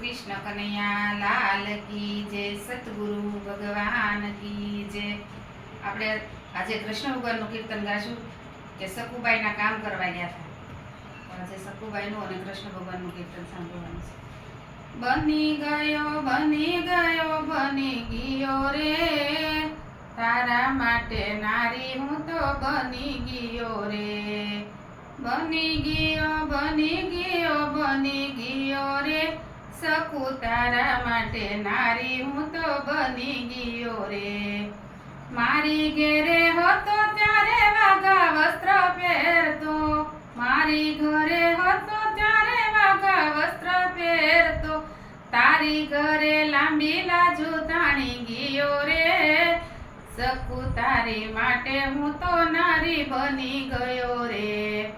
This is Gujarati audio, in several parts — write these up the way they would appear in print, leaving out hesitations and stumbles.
કૃષ્ણ કનૈયા લાલ કી જય, સતગુરુ ભગવાન કી જય। આપણે આજે કૃષ્ણ ભગવાનનું કીર્તન ગાશું કે સકુબાઈના કામ કરવા ગયા હતા। આજે સકુબાઈનું અને કૃષ્ણ ભગવાનનું કીર્તન સાંભળવાનું છે। બની ગયો બની ગયો બની ગયો રે, તારા માટે નારી હું તો બની ગયો રે। બની ગયો બની ગયો બની ગયો રે, સકુ તારા માટે નારી હું તો બની ગયો રે। મારી ઘેરે હતો ત્યારે વાઘા વસ્ત્ર પહેરતો, મારી ઘરે હતો ત્યારે વાઘા વસ્ત્ર પહેરતો, તારી ઘરે લાંબી લાજુ તાણી ગયો રે। સકુ તારી માટે હું તો નારી બની ગયો રે।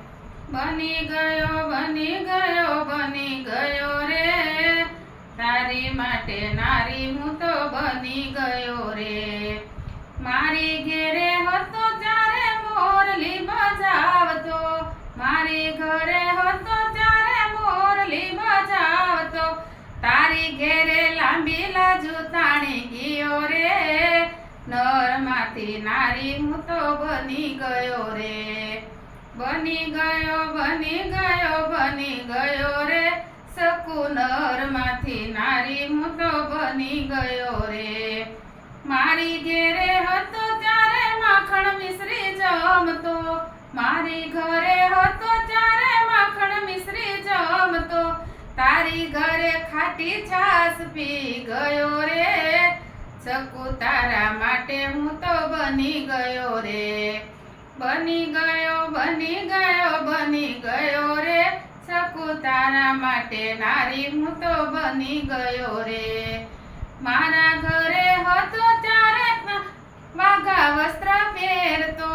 બની ગયો બની ગયો બની ગયો રે, તારી માટે નારી હું તો બની ગયો રે। મારી ઘેરે હતો ત્યારે મોરલી બજાવતો, મારી ઘરે હતો ત્યારે મોરલી બજાવતો, તારી ઘેરે લાંબી લાજુ તાણી ગયો રે। નરમાંથી નારી હું તો બની ગયો રે। બની ગયો બની ગયો બની ગયો રે, સકુ નરમાંથી નારી હું તો બની ગયો રે। મારી ઘેરે હતો ત્યારે માખણ મિશ્રી જમતો, મારી ઘરે હતો ત્યારે માખણ મિશ્રી જમતો, તારી ઘરે ખાટી છાશ પી ગયો રે। સકુ તારા માટે હું તો બની ગયો રે। બની ગયો બની ગયો બની ગયો રે, સકુ તારા માટે નારી હું તો બની ગયો રે। મારા ઘરે હતો ત્યારે વાઘા વસ્ત્ર પહેરતો,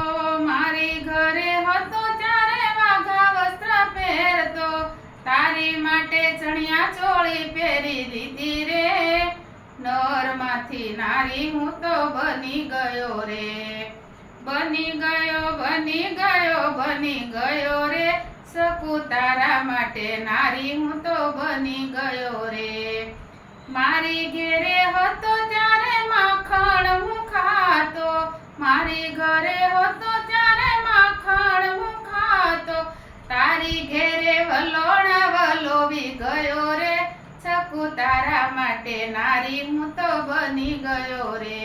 મારી ઘરે હતો ત્યારે વાઘા વસ્ત્ર પહેરતો, તારી માટે ચણિયા ચોળી પહેરી દીધી રે। નરમાંથી નારી હું તો બની ગયો રે। બની ગયો બની ગયો બની ગયો રે, સકુ તારા માટે નારી હું તો બની ગયો રે। મારી ઘેરે હતો ત્યારે માખણ હું ખાતો, મારી ઘરે હતો ત્યારે માખણ હું ખાતો, તારી ઘેરે વલોણા વલોવી ગયો રે। સકુ તારા માટે નારી હું તો બની ગયો રે।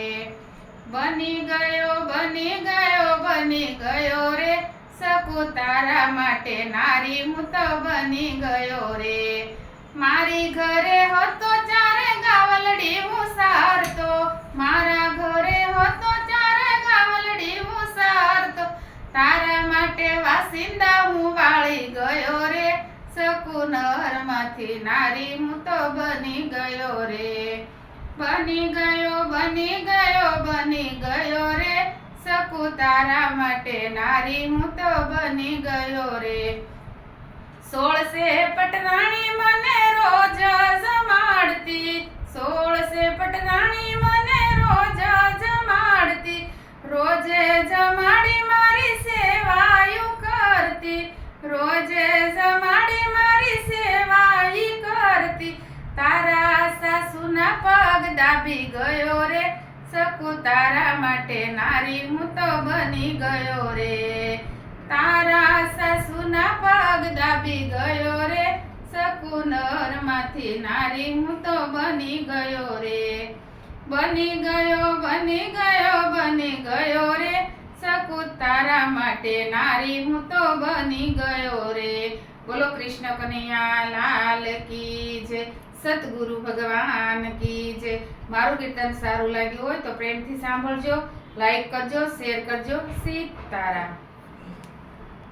બની ગયો બની ગયો બની ગયો રે, સકુ તારા માટે નારી હું તો બની ગયો રે। મારી ઘરે હતો ત્યારે ગાવલડી હું સારતો, મારા ઘરે હતો ત્યારે ગાવલડી હું સારતો, તારા માટે વાસિંદા હું વાળી ગયો રે। સકુ નરમાંથી નારી હું તો બની ગયો રે। બની ગયો બની ગયો બની ગયો રે, સકુ તારા માટે નારી હું તો બની ગયો રે। 16 પટરાણી મને રોજ જમાડતી, 16 પટરાણી મને રોજ જમાડતી, રોજે જમાડી મારી સેવાયું કરતી, રોજે જમાડી મારી સેવાઈ કરતી, તારા સાસુના પગ દાબી ગયો રે। સકુ તારા માટે નારી હું તો બની ગયો રે। તારા સાસુના પગ દાબી ગયો રે, સકુ નરમાંથી નારી હું તો બની ગયો રે। બની ગયો બની ગયો બની ગયો રે, સકુ તારા માટે નારી હું તો બની ગયો રે। બોલો કૃષ્ણ કનૈયા લાલ કી જય, સતગુરુ ભગવાન કી જય। મારું કીર્તન સારું લાગ્યું હોય તો પ્રેમથી સાંભળજો, લાઈક કરજો, શેર કરજો। સીતારામ।